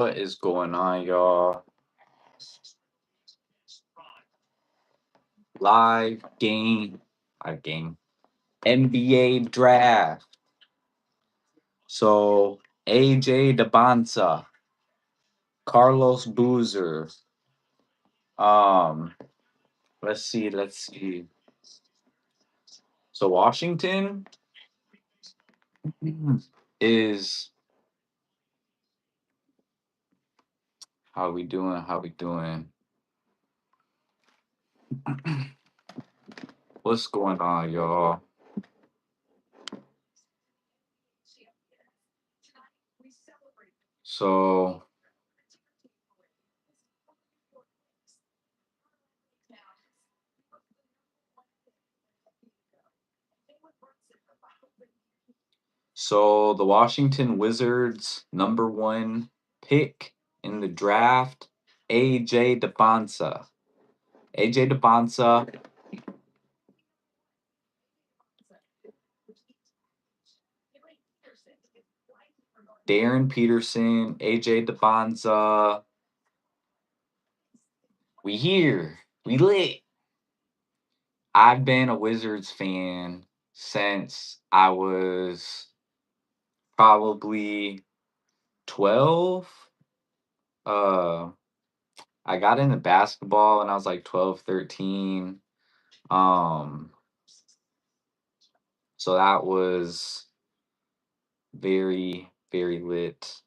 What is going on, y'all? Live game, NBA draft. So AJ DeBonsa, Carlos Boozer. Um, let's see. So Washington is how we doing? How we doing? What's going on, y'all? So so the Washington Wizards #1 pick in the draft, AJ DeBonsa. AJ DeBonsa, Darren Peterson, AJ DeBonsa. We here. We lit. I've been a Wizards fan since I was probably 12. Uh I got into basketball when I was like 12, 13. Um so that was very, very lit.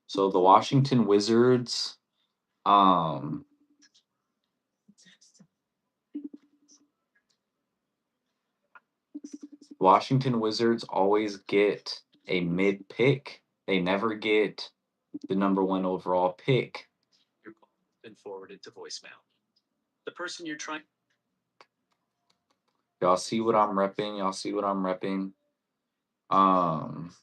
So the Washington Wizards, um, Washington Wizards always get a mid pick. They never get the #1 overall pick. Your call has been forwarded to voicemail. The person you're trying. Y'all see what I'm repping? Y'all see what I'm repping? Um,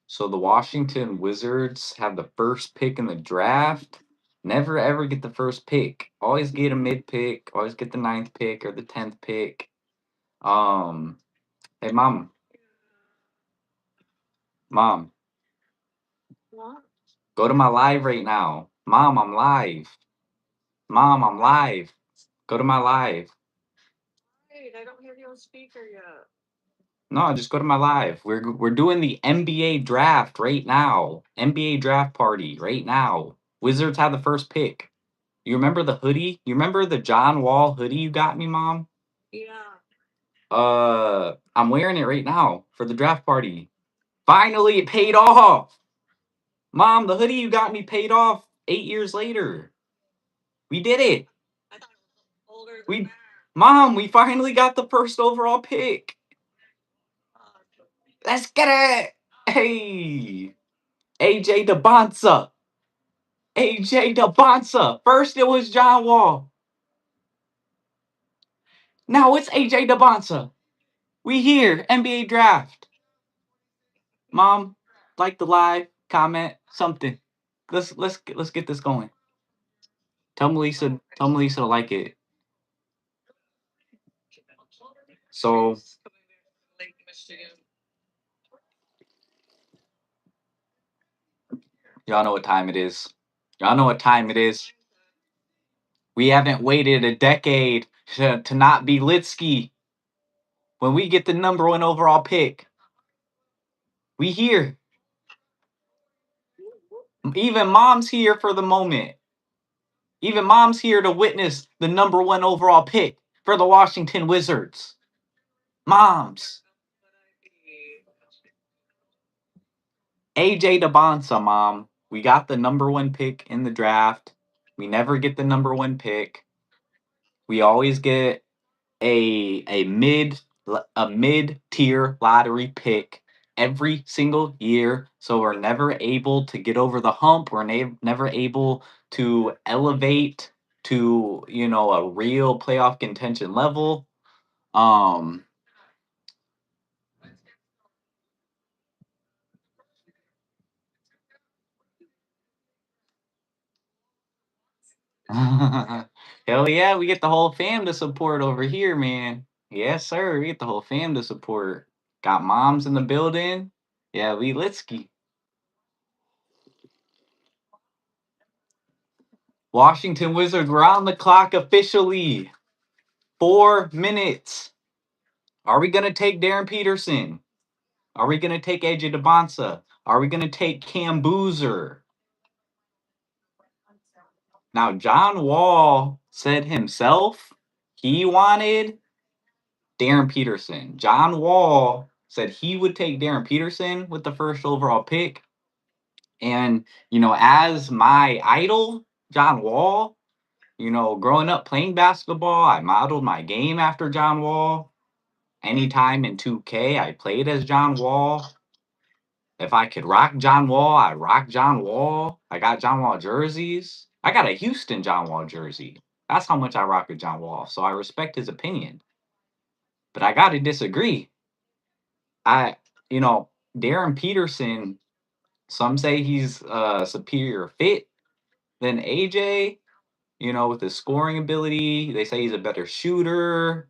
so the Washington Wizards have the first pick in the draft. Never ever get the first pick. Always get a mid pick. Always get the ninth pick or the 10th pick. Um, hey mom, go to my live right now. Mom, I'm live. Mom, I'm live. Go to my live. No, just go to my live. We're doing the NBA draft right now. NBA draft party right now. Wizards have the first pick. You remember the hoodie? You remember the John Wall hoodie you got me, Mom? I'm wearing it right now for the draft party. Finally, it paid off. Mom, the hoodie you got me paid off 8 years later. We did it. We, Mom, we finally got the first overall pick. Let's get it. Hey, AJ DeBonsa. AJ DeBonsa. First it was John Wall. Now it's AJ DeBonsa. We here. NBA draft. Mom, like the live, comment, something. Let's get this going. Tell Melissa to like it. So y'all know what time it is. Y'all know what time it is. We haven't waited a decade to not be Litsky. When we get the #1 overall pick, we here. Even mom's here for the moment. Even mom's here to witness the #1 overall pick for the Washington Wizards. Moms. AJ DeBonsa, mom. We got the #1 pick in the draft. We never get the #1 pick. We always get a mid tier lottery pick every single year. So we're never able to get over the hump. We're never able to elevate to a real playoff contention level. Um, Hell yeah, we get the whole fam to support over here, man. Yes, sir. We get the whole fam to support. Got moms in the building. Yeah, we Litsky. Washington Wizards, we're on the clock officially. 4 minutes. Are we gonna take Darren Peterson? Are we gonna take AJ DeBonsa? Are we gonna take Cam Boozer? Now, John Wall said himself he wanted Darren Peterson. John Wall said he would take Darren Peterson with the first overall pick. And, as my idol, John Wall, growing up playing basketball, I modeled my game after John Wall. Anytime in 2K, I played as John Wall. If I could rock John Wall, I rock John Wall. I got John Wall jerseys. I got a Houston John Wall jersey. That's how much I rock with John Wall. So I respect his opinion. But I got to disagree. I, you know, Darren Peterson, some say he's a superior fit than AJ, with his scoring ability. They say he's a better shooter,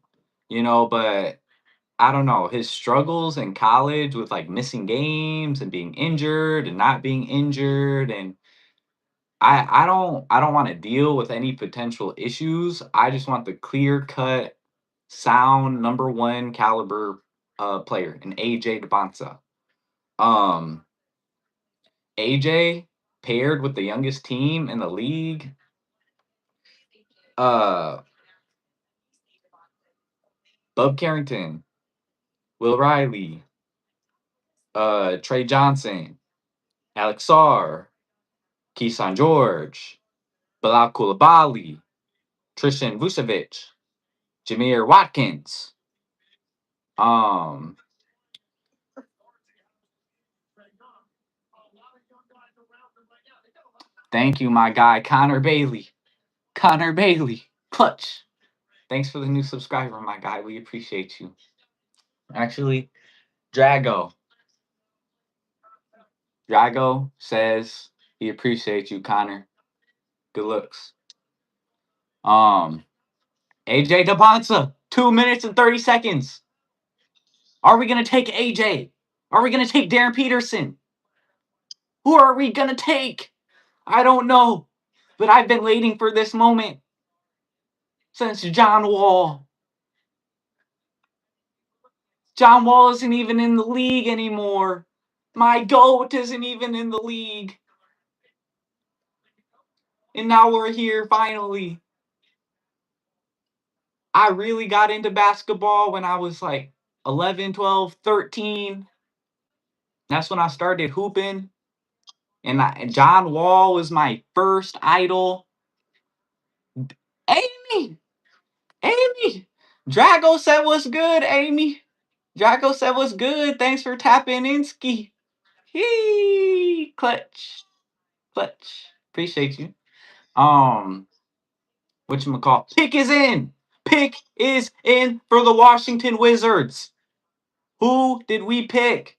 but I don't know. His struggles in college with like missing games and being injured and not being injured, and I don't want to deal with any potential issues. I just want the clear cut, sound number one caliber player, an AJ DeBonsa. Um, AJ paired with the youngest team in the league. Uh, Bub Carrington, Will Riley, Trey Johnson, Alex Sarr, Keyshawn George, Bilal Coulibaly, Tristan Vucevic, Jameer Watkins. Um, Thank you, my guy, Connor Bailey. Connor Bailey. Clutch. Thanks for the new subscriber, my guy. We appreciate you. Actually, Drago. Drago says he appreciates you, Connor. Good looks. AJ DeBonsa, 2 minutes and 30 seconds. Are we gonna take AJ? Are we gonna take Darren Peterson? Who are we gonna take? I don't know. But I've been waiting for this moment since John Wall. John Wall isn't even in the league anymore. My GOAT isn't even in the league. And now we're here finally. I really got into basketball when I was like 11, 12, 13. That's when I started hooping. And John Wall was my first idol. Amy! Amy! Drago said what's good, Amy. Drago said what's good. Thanks for tapping in, Ski. Hee! Clutch. Clutch. Appreciate you. Whatchamacall? Pick is in. Pick is in for the Washington Wizards. Who did we pick?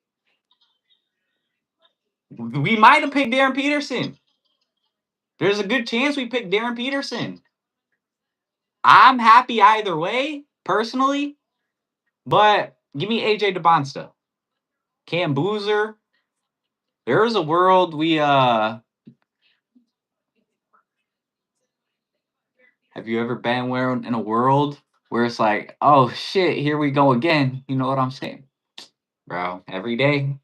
We might have picked Darren Peterson. There's a good chance we picked Darren Peterson. I'm happy either way, personally, but give me AJ DeBonsta. Cam Boozer. There is a world we have you ever been where in a world where it's like, oh shit, here we go again? You know what I'm saying? Bro, every day.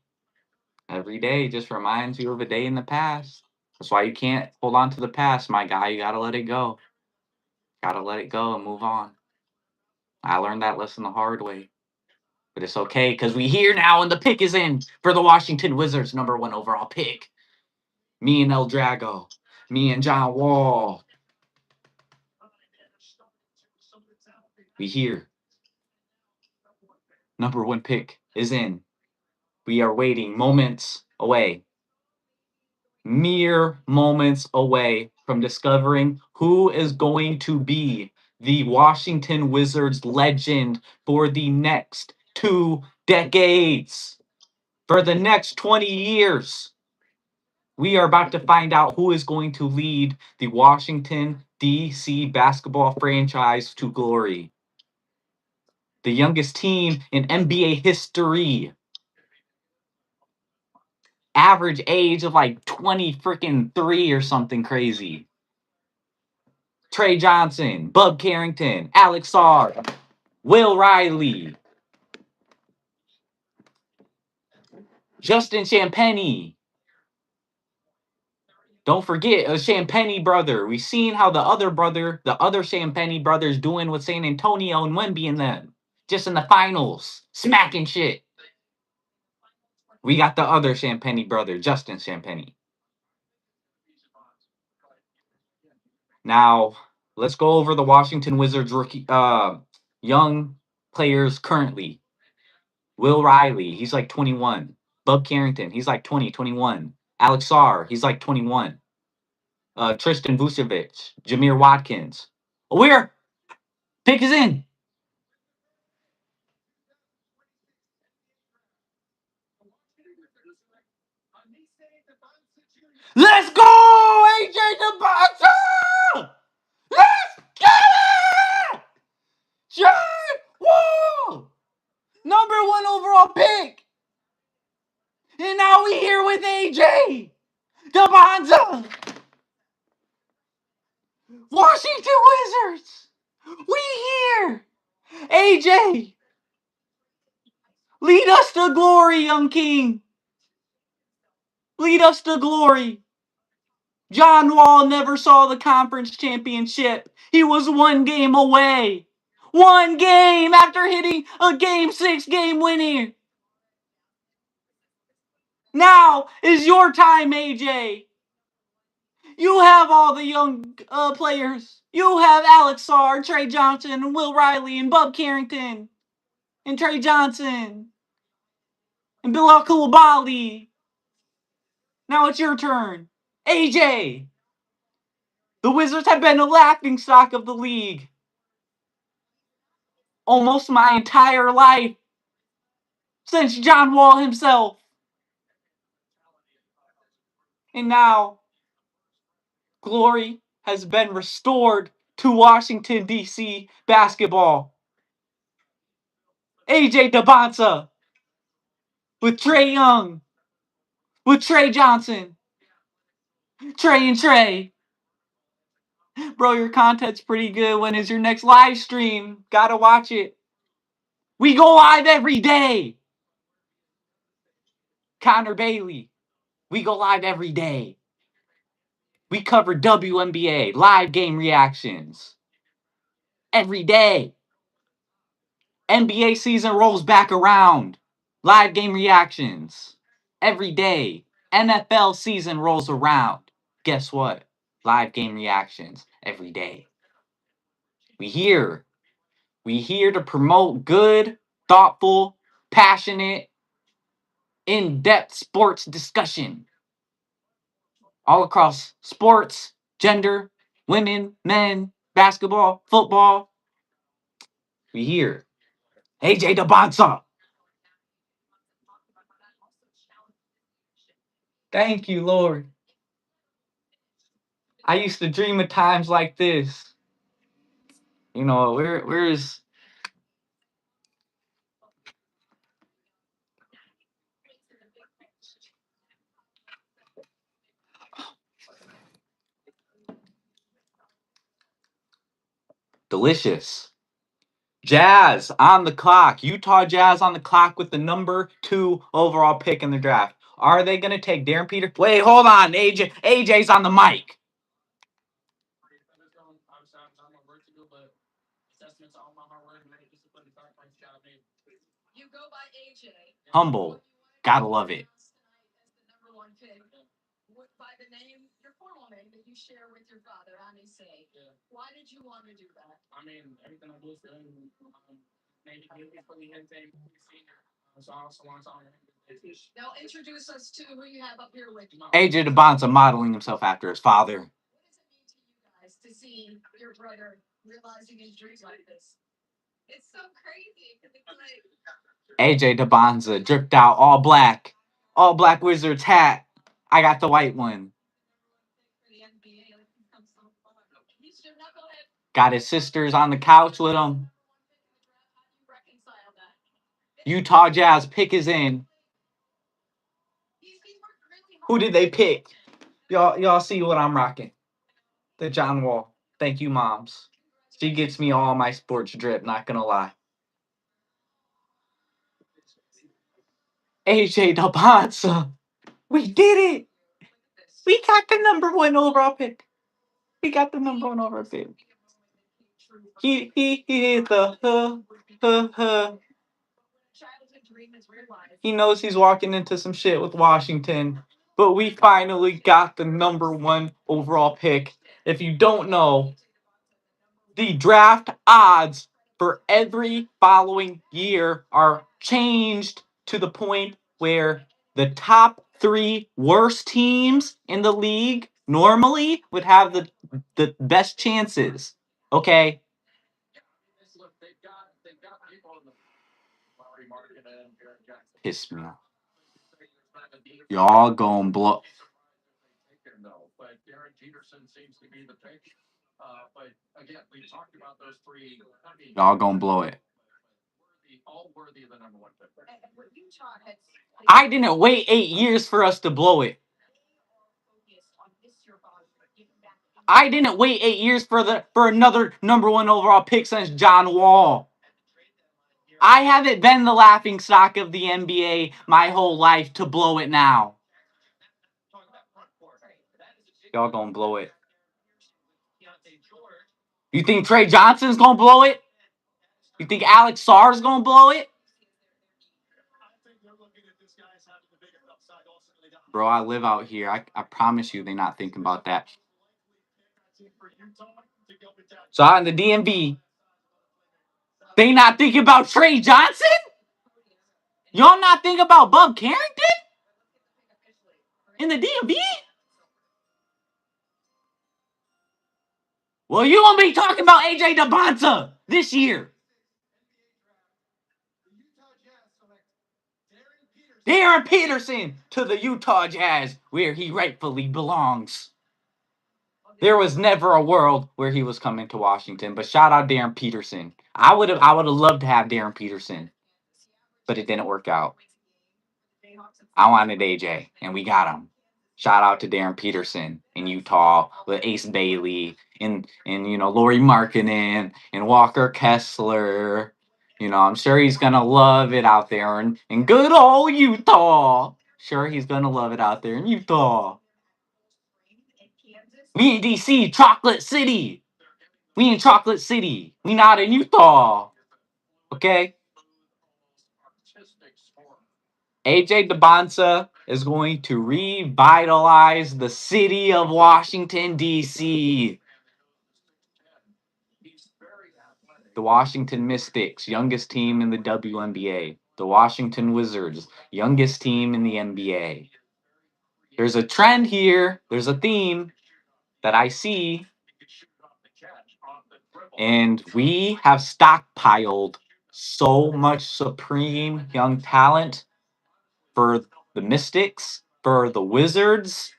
Every day just reminds you of a day in the past. That's why you can't hold on to the past, my guy. You gotta let it go. Gotta let it go and move on. I learned that lesson the hard way. But it's okay because we here now and the pick is in for the Washington Wizards number one overall pick. Me and El Drago. Me and John Wall. We here. Number one pick is in. We are waiting moments away. Mere moments away from discovering who is going to be the Washington Wizards legend for the next 2 decades. For the next 20 years. We are about to find out who is going to lead the Washington DC basketball franchise to glory. The youngest team in NBA history. Average age of like 23 or something crazy. Trey Johnson, Bub Carrington, Alex Sarr, Will Riley, Justin Champagnie. Don't forget a Champagnie brother. We've seen how the other Champagnie brothers doing with San Antonio and Wemby and them. Just in the finals, smacking shit. We got the other Champagnie brother, Justin Champagnie. Now, let's go over the Washington Wizards rookie young players currently. Will Riley, he's like 21. Bub Carrington, he's like 20, 21. Alex Sarr, he's like 21. Tristan Vucevic, Jameer Watkins. Weir, pick is in. Let's go, AJ Debonta! Let's get it! John Wall! Number 1 overall pick! And now we here with AJ Debonta! Washington Wizards! We here! AJ! Lead us to glory, young king! Lead us to glory! John Wall never saw the conference championship. He was 1 game away. 1 game after hitting a Game 6 game winner. Now is your time, AJ. You have all the young players. You have Alex Sarr, Trey Johnson, and Will Riley, and Bub Carrington, and Trey Johnson, and Bilal Coulibaly. Now it's your turn. AJ, the Wizards have been a laughingstock of the league almost my entire life since John Wall himself. And now, glory has been restored to Washington, D.C. basketball. AJ Debonta with Trae Young, with Trey Johnson, Trey and Trey. Bro, your content's pretty good. When is your next live stream? Gotta watch it. We go live every day. Connor Bailey. We go live every day. We cover WNBA, live game reactions. Every day. NBA season rolls back around. Live game reactions. Every day. NFL season rolls around. Guess what? Live game reactions every day. We here to promote good, thoughtful, passionate, in-depth sports discussion. All across sports, gender, women, men, basketball, football. We here. AJ Debonta. Thank you, Lord. I used to dream of times like this. You know, where's delicious. Jazz on the clock. Utah Jazz on the clock with the number 2 overall pick in the draft. Are they going to take Darren Peter? Wait, hold on. AJ's on the mic. Humble. Gotta love it. By the name, your formal name that you share with your father, Anise. Why did you want to do that? I mean, everything I do for him, maybe for the head thing, senior. So I also want to now introduce us to who you have up here with you. AJ Debonta modeling himself after his father. What does it mean to you guys to see your brother realizing his dreams like this? It's so crazy. It's like AJ Debonta dripped out all black Wizards hat. I got the white one. Got his sisters on the couch with him. Utah Jazz pick is in. Who did they pick? Y'all see what I'm rocking? The John Wall. Thank you, moms. She gets me all my sports drip, not gonna lie. AJ Depazza. We did it. We got the number 1 overall pick. We got the number 1 overall pick. He hit the He knows he's walking into some shit with Washington. But we finally got the number 1 overall pick. If you don't know, the draft odds for every following year are changed to the point where the top 3 worst teams in the league normally would have the best chances. Okay? Piss me off. Y'all gonna blow. Y'all gonna blow it. I didn't wait 8 years for us to blow it. I didn't wait 8 years for another number 1 overall pick since John Wall. I haven't been the laughing stock of the NBA my whole life to blow it now. Y'all gonna blow it. You think Trey Johnson's gonna blow it? You think Alex Sarr's gonna blow it? Bro, I live out here. I promise you they're not thinking about that. So out in the DMV, they not thinking about Trey Johnson? Y'all not thinking about Bub Carrington? In the DMV? Well, you gonna be talking about AJ Depazza this year. Darren Peterson to the Utah Jazz, where he rightfully belongs. There was never a world where he was coming to Washington, but shout out Darren Peterson. I would have loved to have Darren Peterson, but it didn't work out. I wanted AJ, and we got him. Shout out to Darren Peterson in Utah with Ace Bailey and Lauri Markkanen and Walker Kessler. I'm sure he's gonna love it out there in good old Utah. Sure, he's gonna love it out there in Utah. We in DC, Chocolate City. We in Chocolate City. We not in Utah. Okay? AJ Depazza is going to revitalize the city of Washington, D.C. The Washington Mystics, youngest team in the WNBA. The Washington Wizards, youngest team in the NBA. There's a trend here. There's a theme that I see. And we have stockpiled so much supreme young talent for the Mystics, for the Wizards.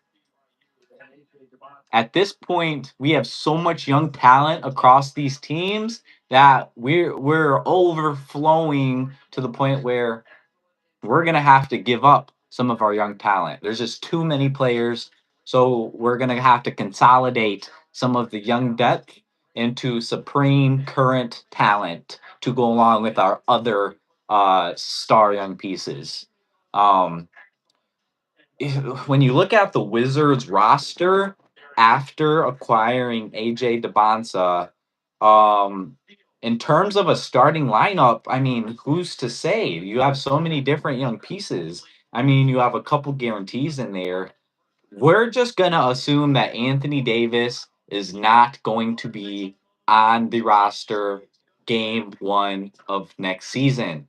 At this point, we have so much young talent across these teams that we're overflowing to the point where we're gonna have to give up some of our young talent. There's just too many players, so we're gonna have to consolidate some of the young depth into supreme current talent to go along with our other star young pieces. Um, when you look at the Wizards roster after acquiring AJ Depazza, in terms of a starting lineup, I mean, who's to say? You have so many different young pieces. I mean, you have a couple guarantees in there. We're just gonna assume that Anthony Davis is not going to be on the roster game 1 of next season.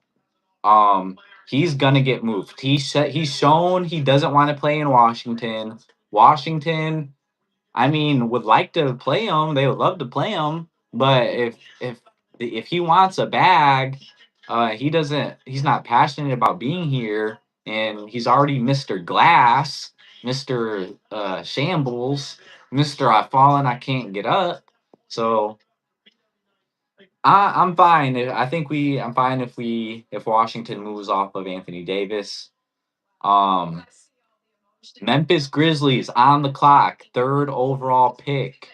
He's gonna get moved. He's shown he doesn't want to play in Washington. Washington, I mean, would like to play him. They would love to play him, but if he wants a bag, he doesn't. He's not passionate about being here, and he's already Mr. Glass, Mr. Shambles, Mr. I've fallen, I can't get up. So I'm fine. I'm fine if Washington moves off of Anthony Davis. Um, Memphis Grizzlies on the clock, third overall pick,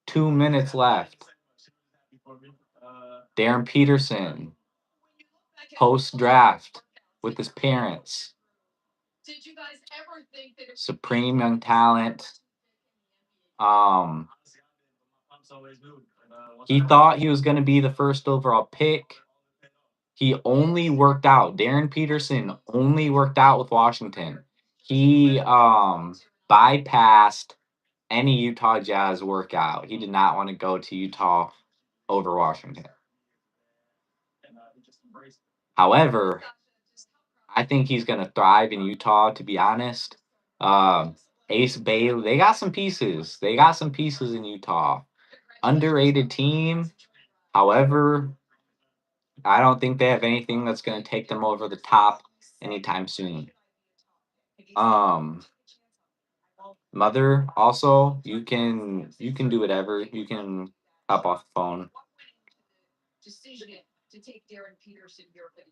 2 minutes left. Darren Peterson, post draft with his parents. Supreme young talent. He thought he was going to be the first overall pick. He only worked out. Darren Peterson only worked out with Washington. He bypassed any Utah Jazz workout. He did not want to go to Utah over Washington. However, I think he's going to thrive in Utah, to be honest. Ace Bailey, they got some pieces. They got some pieces in Utah. Underrated team. However, I don't think they have anything that's going to take them over the top anytime soon. Mother, also, you can do whatever. You can hop off the phone.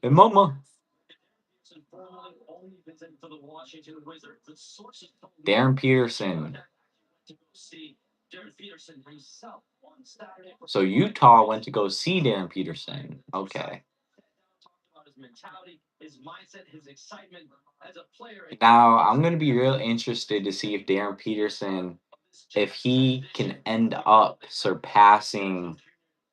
Hey, mama. Darren Peterson. So Utah went to go see Darren Peterson. Okay. Now I'm gonna be real interested to see if Darren Peterson, if he can end up surpassing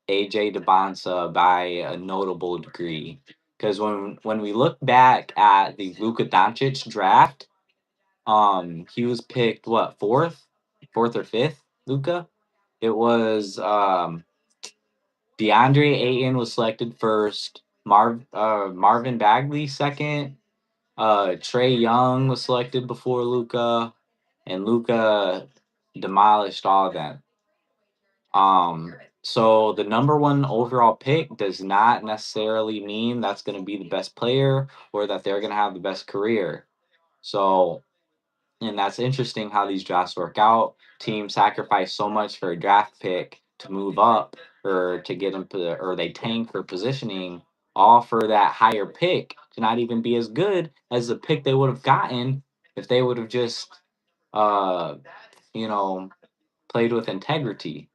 AJ DeBonsa by a notable degree. Because when we look back at the Luka Doncic draft, he was picked what, fourth or fifth? Luka. It was DeAndre Ayton was selected first. Marvin Bagley second. Trey Young was selected before Luka, and Luka demolished all of them. So the number one overall pick does not necessarily mean that's going to be the best player or that they're going to have the best career. So, and that's interesting how these drafts work out. Teams sacrifice so much for a draft pick to move up or to get into, or they tank for positioning, all for that higher pick to not even be as good as the pick they would have gotten if they would have just, uh, you know, played with integrity.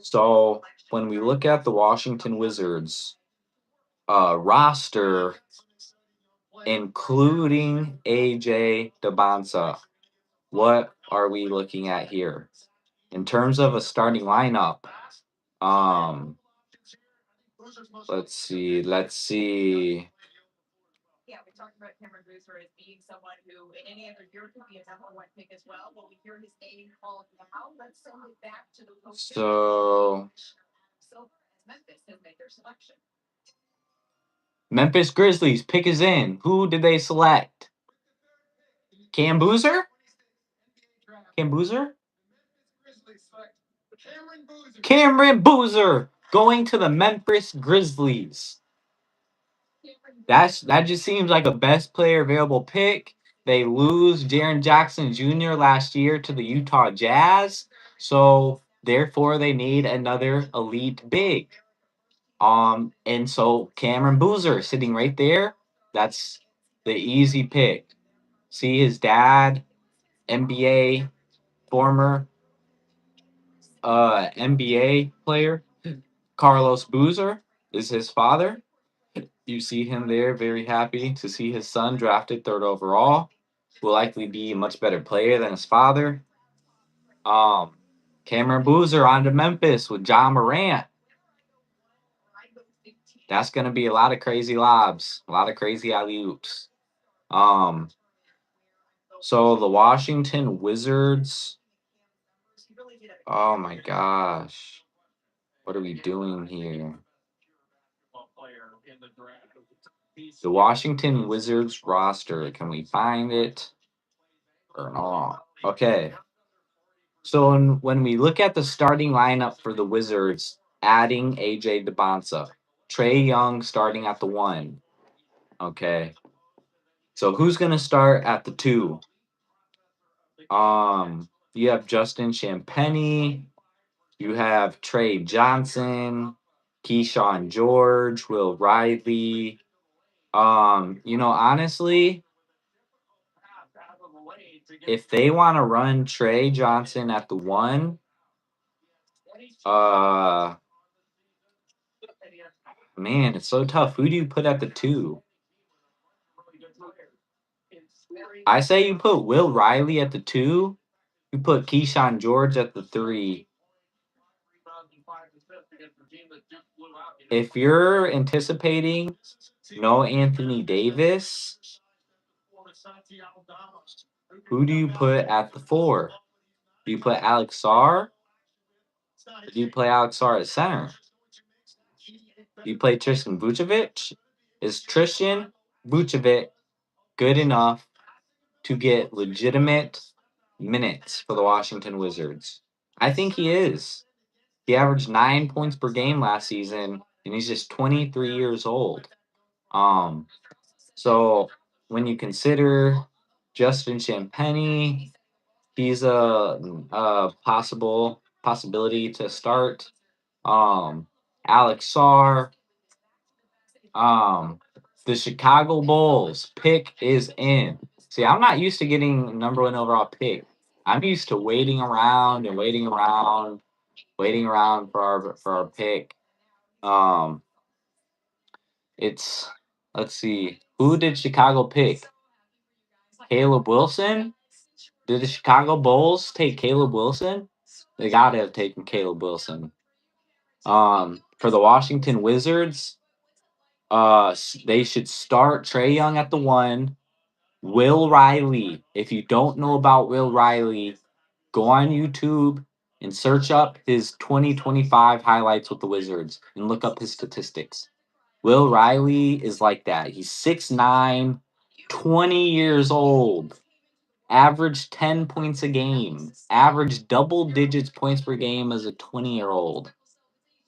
So when we look at the Washington Wizards roster, including AJ DeBonsa, what are we looking at here? In terms of a starting lineup, let's see. So Memphis Grizzlies pick is in. Who did they select? Cam Boozer? Cam Boozer? Cameron Boozer going to the Memphis Grizzlies. That just seems like a best player available pick. They lose Jaren Jackson Jr. last year to the Utah Jazz, so therefore they need another elite big. And so Cameron Boozer sitting right there, that's the easy pick. See his dad, NBA former NBA player, Carlos Boozer is his father. You see him there, very happy to see his son drafted third overall. Will likely be a much better player than his father. Cameron Boozer on to Memphis with John Morant. That's going to be a lot of crazy lobs, a lot of crazy alley-oops. So the Washington Wizards. Oh my gosh. What are we doing here? The Washington Wizards roster. Can we find it or not? Okay. So when we look at the starting lineup for the Wizards, adding AJ DeBonsa, Trey Young starting at the 1. Okay. So who's gonna start at the 2? You have Justin Champagnie. You have Trey Johnson, Keyshawn George, Will Riley. Honestly, if they want to run Trey Johnson at the 1, uh, man, it's so tough. Who do you put at the 2? I say you put Will Riley at the 2. You put Keyshawn George at the 3. If you're anticipating no Anthony Davis, who do you put at the 4? Do you put Alex Sarr? Or do you play Alex Sarr at center? Do you play Tristan Vucevic? Is Tristan Vucevic good enough to get legitimate minutes for the Washington Wizards? I think he is. He averaged 9 points per game last season, and he's just 23 years old. Um, so when you consider Justin Champagnie, he's a possibility to start. Alex Sarr, um, the Chicago Bulls pick is in. See, I'm not used to getting number 1 overall pick. I'm used to waiting around and waiting around for our pick. Um, it's let's see, who did Chicago pick? Caleb Wilson? Did the Chicago Bulls take Caleb Wilson? They gotta have taken Caleb Wilson. For the Washington Wizards, they should start Trey Young at the 1. Will Riley. If you don't know about Will Riley, go on YouTube and search up his 2025 highlights with the Wizards and look up his statistics. Will Riley is like that. He's 6'9", 20 years old. Average 10 points a game. Average double digits points per game as a 20-year-old.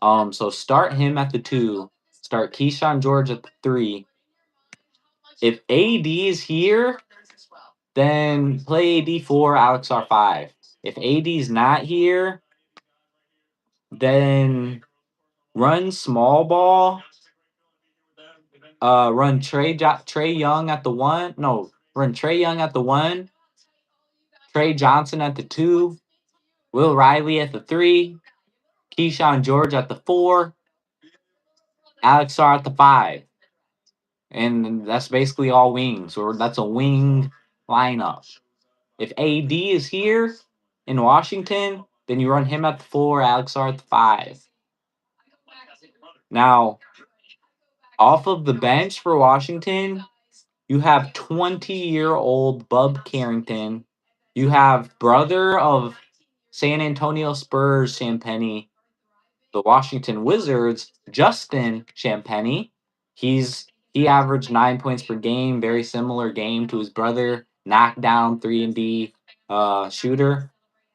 So start him at the 2. Start Keyshawn George at the 3. If AD is here, then play AD 4, Alex R 5. If AD's not here, then run small ball. Run Trey Young at the 1. No, run Trey Young at the 1. Trey Johnson at the 2. Will Riley at the 3. Keyshawn George at the 4. Alex R at the 5. And that's basically all wings, or that's a wing lineup. If AD is here in Washington, then you run him at the 4, Alex R at the 5. Now, off of the bench for Washington, you have 20-year-old Bub Carrington. You have brother of San Antonio Spurs Champagnie, the Washington Wizards, Justin Champagnie. He averaged 9 points per game, very similar game to his brother, knockdown 3-and-D shooter.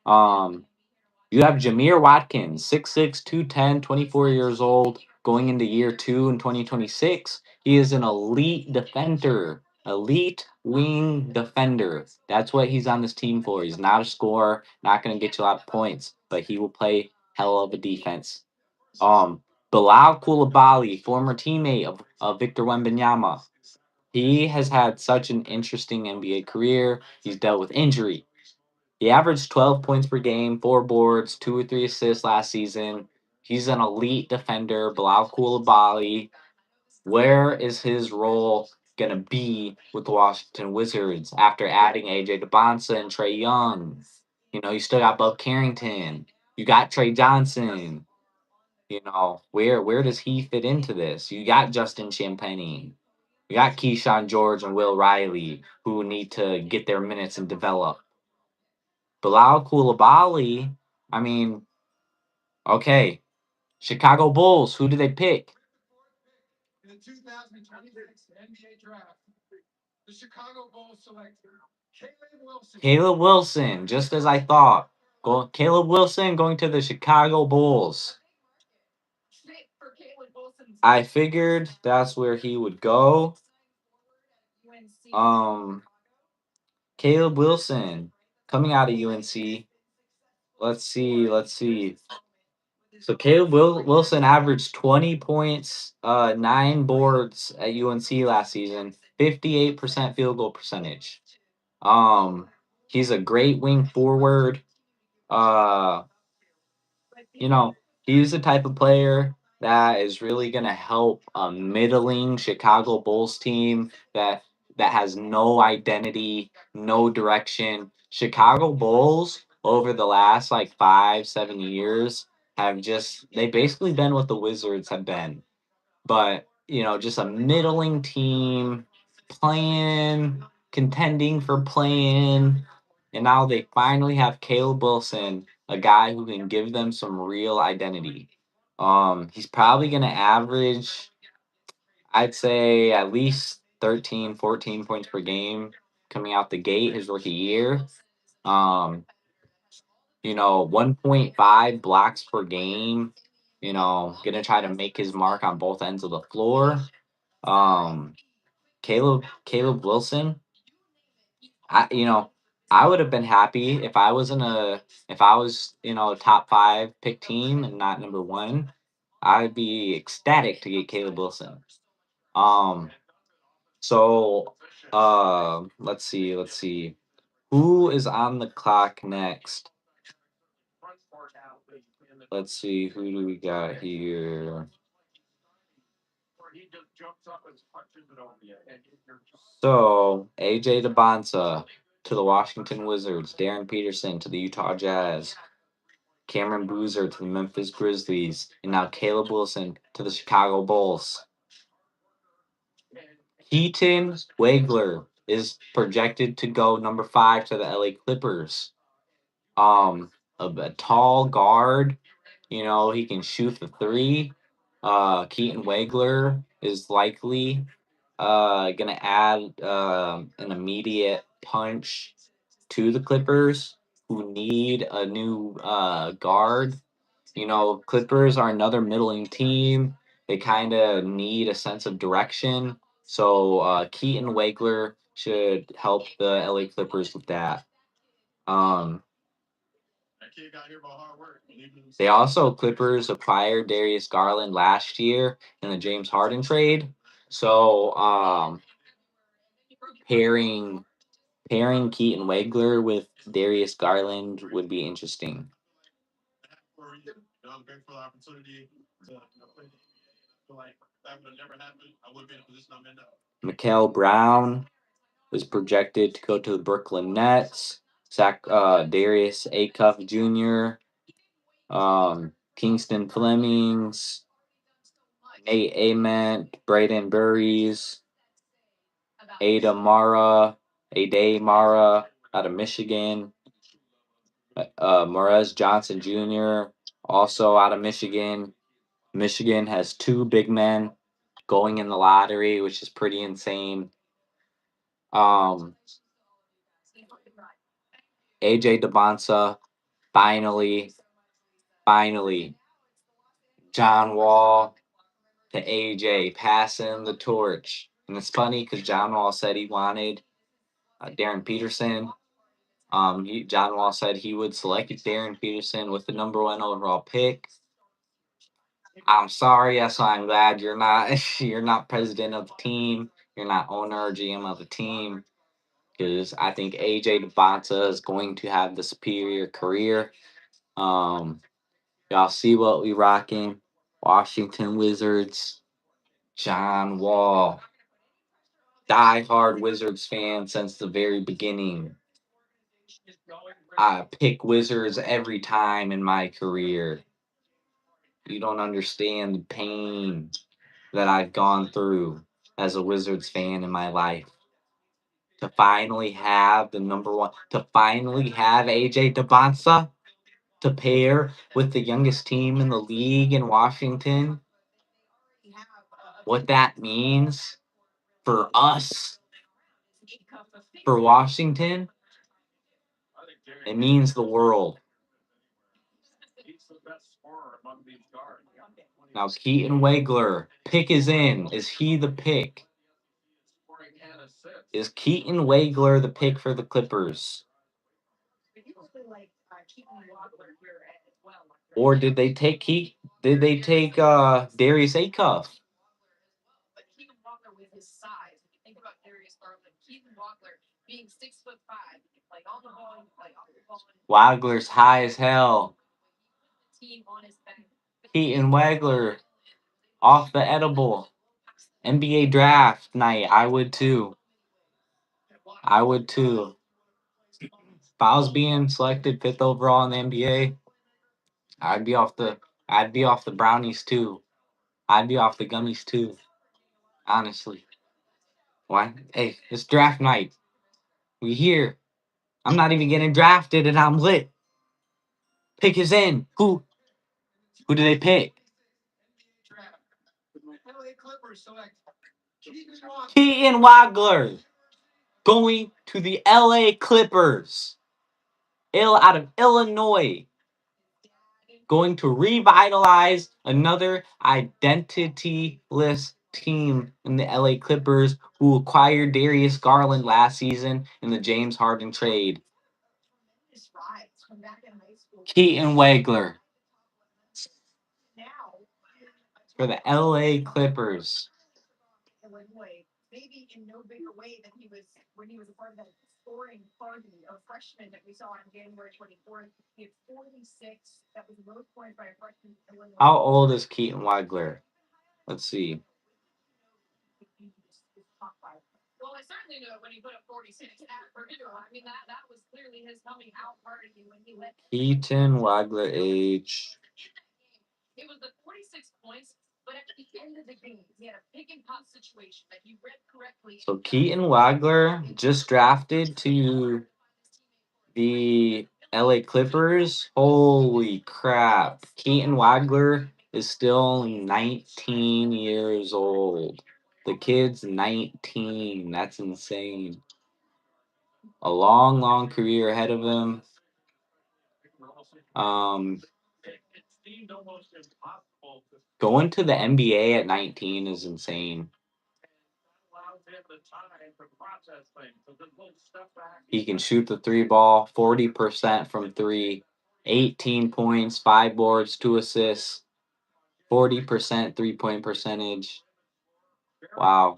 You have Jameer Watkins, 6'6", 210, 24 years old, going into year 2 in 2026. He is an elite defender, elite wing defender. That's what he's on this team for. He's not a scorer, not going to get you a lot of points, but he will play hell of a defense. Bilal Koulibaly, former teammate of Victor Wembanyama. He has had such an interesting NBA career. He's dealt with injury. He averaged 12 points per game, 4 boards, 2 or 3 assists last season. He's an elite defender, Bilal Koulibaly. Where is his role going to be with the Washington Wizards after adding AJ DeBonsa and Trey Young? You still got Bub Carrington. You got Trey Johnson. Where does he fit into this? You got Justin Champagnie. You got Keyshawn George and Will Riley, who need to get their minutes and develop. Bilal Koulibaly, I mean, okay. Chicago Bulls, who do they pick? In the 2026 NBA draft, the Chicago Bulls selected Caleb Wilson. Caleb Wilson, just as I thought. Caleb Wilson going to the Chicago Bulls. I figured that's where he would go. Caleb Wilson coming out of UNC. Let's see. So Caleb Wilson averaged 20 points, 9 boards at UNC last season, 58% field goal percentage. He's a great wing forward. Uh, you know, he's the type of player that is really gonna help a middling Chicago Bulls team that has no identity, no direction. Chicago Bulls over the last like 5, 7 years have just they basically been what the Wizards have been, but just a middling team playing, contending for playing, and now they finally have Caleb Wilson, a guy who can give them some real identity. He's probably going to average, I'd say, at least 13, 14 points per game coming out the gate his rookie year. Um, 1.5 blocks per game. Gonna try to make his mark on both ends of the floor. Um, Caleb Wilson. I would have been happy if I was a top 5 pick team and not number 1. I'd be ecstatic to get Caleb Wilson. Um, so let's see. Who is on the clock next? Let's see, who do we got here? So AJ DeBonsa to the Washington Wizards, Darren Peterson to the Utah Jazz, Cameron Boozer to the Memphis Grizzlies, and now Caleb Wilson to the Chicago Bulls. Keaton Wagler is projected to go number 5 to the LA Clippers. A tall guard, he can shoot the three. Keaton Wagler is likely gonna add an immediate punch to the Clippers, who need a new guard. Clippers are another middling team. They kind of need a sense of direction. So Keaton Wagler should help the LA Clippers with that. Um, they also Clippers acquired Darius Garland last year in the James Harden trade. So pairing Keaton Wagler with Darius Garland would be interesting. Mikael Brown was projected to go to the Brooklyn Nets. Darius Acuff Jr., Kingston Flemings, Nate Ament, Braden Burries, Ade Mara out of Michigan, Morez Johnson Jr., also out of Michigan. Michigan has 2 big men going in the lottery, which is pretty insane. Um, AJ DeBonsa, finally, John Wall to AJ, passing the torch. And it's funny because John Wall said he wanted Darren Peterson. John Wall said he would select Darren Peterson with the number 1 overall pick. I'm sorry, yes, I'm glad you're not you're not president of the team. You're not owner or GM of the team, because I think AJ DeBonsa is going to have the superior career. Um, y'all see what we rocking? Washington Wizards, John Wall, die-hard Wizards fan since the very beginning. I pick Wizards every time in my career. You don't understand the pain that I've gone through as a Wizards fan in my life. To finally have the number 1, to finally have AJ DeBonsa to pair with the youngest team in the league in Washington. What that means for us, for Washington, it means the world. Now, Keaton Wagler, pick is in. Is he the pick? Is Keaton Wagler the pick for the Clippers? Or did they take Darius Acuff? Wagler's high as hell. Keaton Wagler off the edible. NBA draft night. I would too. I would too. If I was being selected fifth overall in the NBA, I'd be off the brownies too. I'd be off the gummies too. Honestly. Why? Hey, it's draft night. We here. I'm not even getting drafted and I'm lit. Pick is in. Who do they pick? Keaton Wagler going to the LA Clippers. Out of Illinois. Going to revitalize another identityless team in the LA Clippers who acquired Darius Garland last season in the James Harden trade. Keaton Wagler for the LA Clippers. How old is Keaton Wagler? Let's see. Keaton Wagler age. So Keaton Wagler just drafted to the LA Clippers. Holy crap. Keaton Wagler is still only 19 years old. The kid's 19. That's insane. A long, long career ahead of him. Going to the NBA at 19 is insane. He can shoot the three ball, 40% from three, 18 points, 5 boards, 2 assists, 40% 3-point percentage. Wow.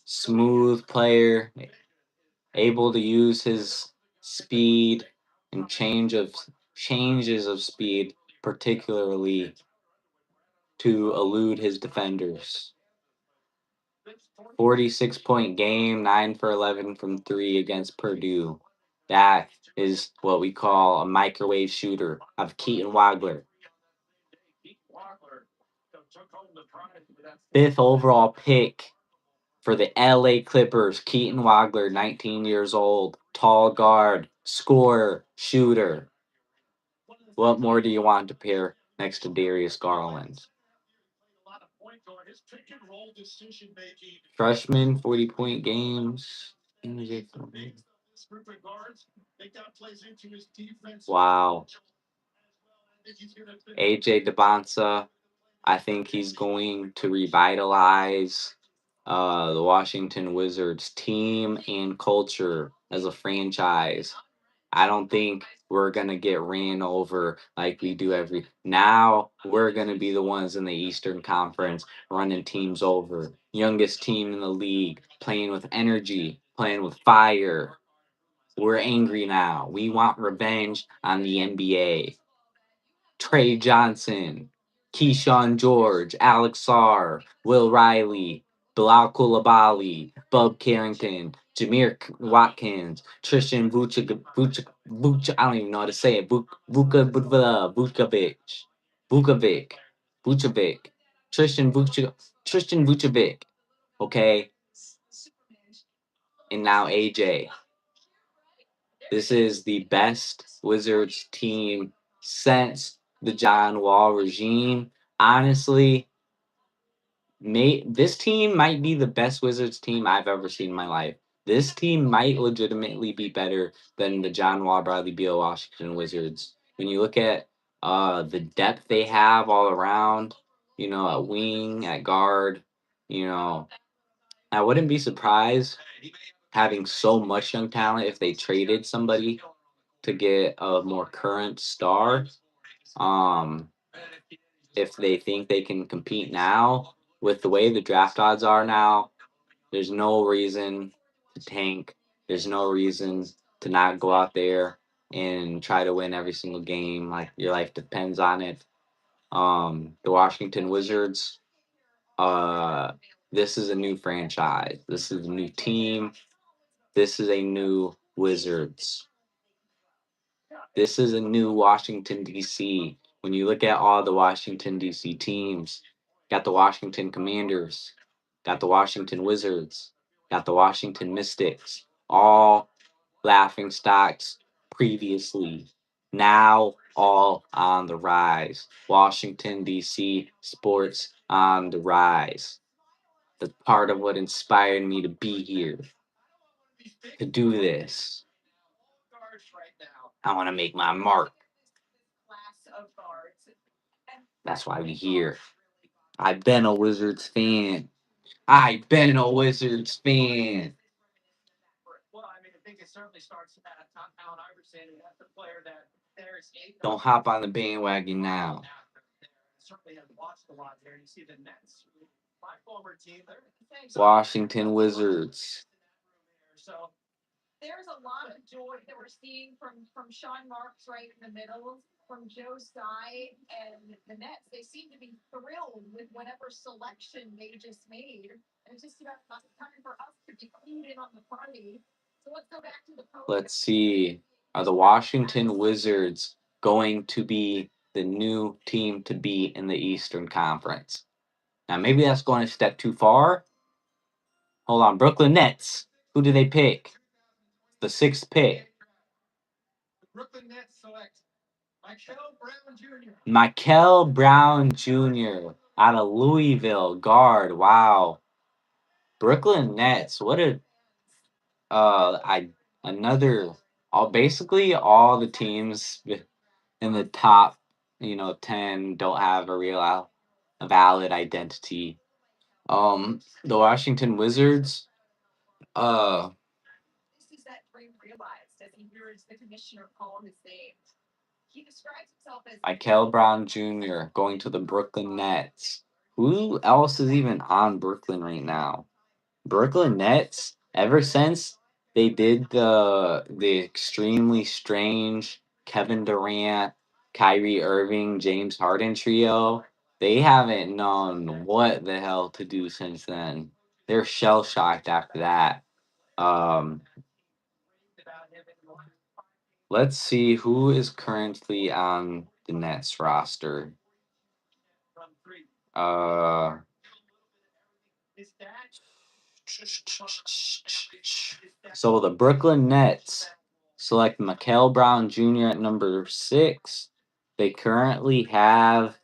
Smooth player, able to use his speed and changes of speed, particularly to elude his defenders. 46-point game, 9 for 11 from 3 against Purdue. That is what we call a microwave shooter of Keaton Wagler. 5th overall pick for the LA Clippers, Keaton Wagler, 19 years old, tall guard, scorer, shooter. What more do you want to pair next to Darius Garland? Freshman, 40-point games. Wow. AJ DeBonsa, I think he's going to revitalize the Washington Wizards team and culture as a franchise. I don't think we're going to get ran over like we do every. Now we're going to be the ones in the Eastern Conference running teams over. Youngest team in the league, playing with energy, playing with fire. We're angry now. We want revenge on the NBA. Trey Johnson, Keyshawn George, Alex Sarr, Will Riley, Bilal Coulibaly, Bub Carrington, Watkins, Tristan I don't even know how to say it. Vucevic, Tristan Vucevic, okay, and now AJ. This is the best Wizards team since the John Wall regime. Honestly, this team might be the best Wizards team I've ever seen in my life. This team might legitimately be better than the John Wall, Bradley Beal, Washington Wizards. When you look at the depth they have all around, at wing, at guard, I wouldn't be surprised having so much young talent, if they traded somebody to get a more current star, um, if they think they can compete now with the way the draft odds are now, there's no reason to tank. There's no reason to not go out there and try to win every single game like your life depends on it. The Washington Wizards, uh, this is a new franchise. This is a new team. This is a new Wizards. This is a new Washington, D.C. When you look at all the Washington, D.C. teams, got the Washington Commanders, got the Washington Wizards, got the Washington Mystics, all laughing stocks previously. Now all on the rise. Washington, D.C. sports on the rise. That's part of what inspired me to be here, to do this. I want to make my mark. That's why we here. I've been a Wizards fan. I've been a Wizards fan. Don't hop on the bandwagon now. Washington Wizards. There's a lot of joy that we're seeing from Sean Marks right in the middle, from Joe Tsai and the Nets. They seem to be thrilled with whatever selection they just made. And it's just about time for us to be clued in on the party. So let's go back to the post. Let's see. Are the Washington Wizards going to be the new team to beat in the Eastern Conference? Now, maybe that's going a step too far. Hold on. Brooklyn Nets. Who do they pick? The sixth pick. Brooklyn Nets select Michael Brown Jr. Michael Brown Jr. out of Louisville, guard. Wow. Brooklyn Nets. What a I another all basically all the teams in the top, 10 don't have a a valid identity. The Washington Wizards, uh This is that Dre realized as he hears the commissioner call his name. He describes himself as Michael Brown Jr. going to the Brooklyn Nets. Who else is even on Brooklyn right now? Brooklyn Nets, ever since they did the extremely strange Kevin Durant, Kyrie Irving, James Harden trio, they haven't known what the hell to do since then. They're shell shocked after that. Um, let's see who is currently on the Nets roster. Uh, so the Brooklyn Nets select Mikael Brown Jr. at number 6. They currently have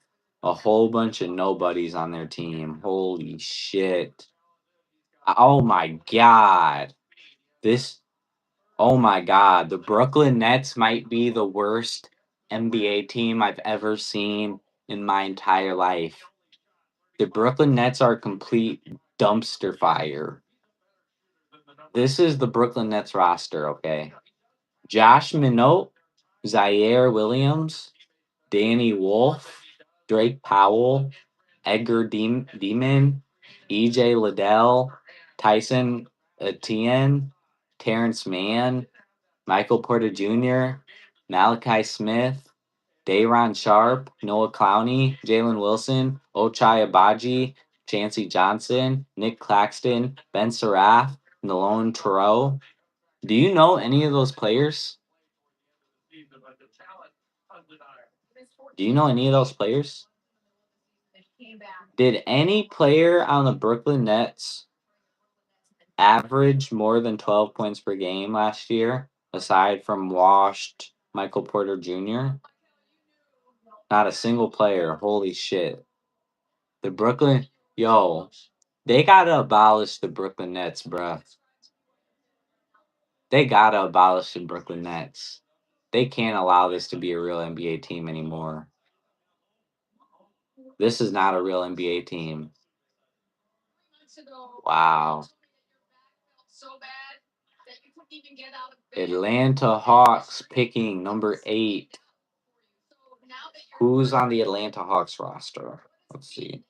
a whole bunch of nobodies on their team. Holy shit. Oh my god. This oh my god. The Brooklyn Nets might be the worst NBA team I've ever seen in my entire life. The Brooklyn Nets are a complete dumpster fire. This is the Brooklyn Nets roster, okay? Josh Minot, Zaire Williams, Danny Wolf, Drake Powell, Edgar Demon, EJ Liddell, Tyson Etienne, Terrence Mann, Michael Porter Jr., Malachi Smith, Dayron Sharp, Noah Clowney, Jalen Wilson, Ochai Abaji, Chancey Johnson, Nick Claxton, Ben Seraph, Nalone Trout. Do you know any of those players? Do you know any of those players? Did any player on the Brooklyn Nets average more than 12 points per game last year, aside from washed Michael Porter Jr.? Not a single player. Holy shit. The Brooklyn, yo, they gotta abolish the Brooklyn Nets, bruh. They gotta abolish the Brooklyn Nets. They can't allow this to be a real NBA team anymore. This is not a real NBA team. Wow. so bad. even get out of bed. Atlanta Hawks picking number 8. So now that you're Who's on the Atlanta Hawks roster? Let's see.